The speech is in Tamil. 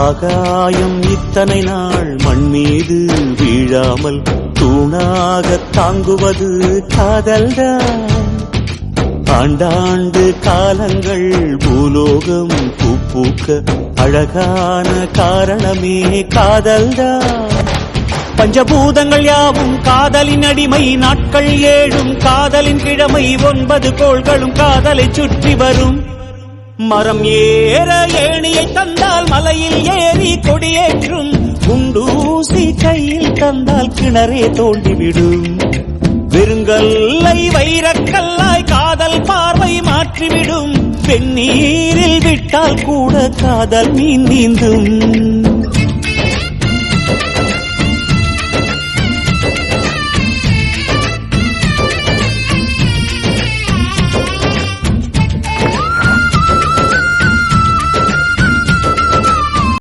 ஆகாயம் இத்தனை நாள் மண் மீது வீழாமல் தூணாக தாங்குவது காதல்தான். ஆண்டாண்டு காலங்கள் பூலோகம் பூக்க அழகான காரணமே காதல்தான். பஞ்சபூதங்கள் யாவும் காதலின் அடிமை, நாட்கள் 7 காதலின் கிழமை, 9 கோள்களும் காதலை சுற்றி வரும். மரம் ஏற ஏணியை தந்தால் மலையில் ஏறி கொடியேற்றும், குண்டூசி கையில் தந்தால் கிணறே தோண்டிவிடும். வெறுங்கல்லை வைரக்கல்லாய் காதல் பார்வை மாற்றிவிடும், வெந்நீரில் விட்டால் கூட காதல் மீன் நீந்தும்.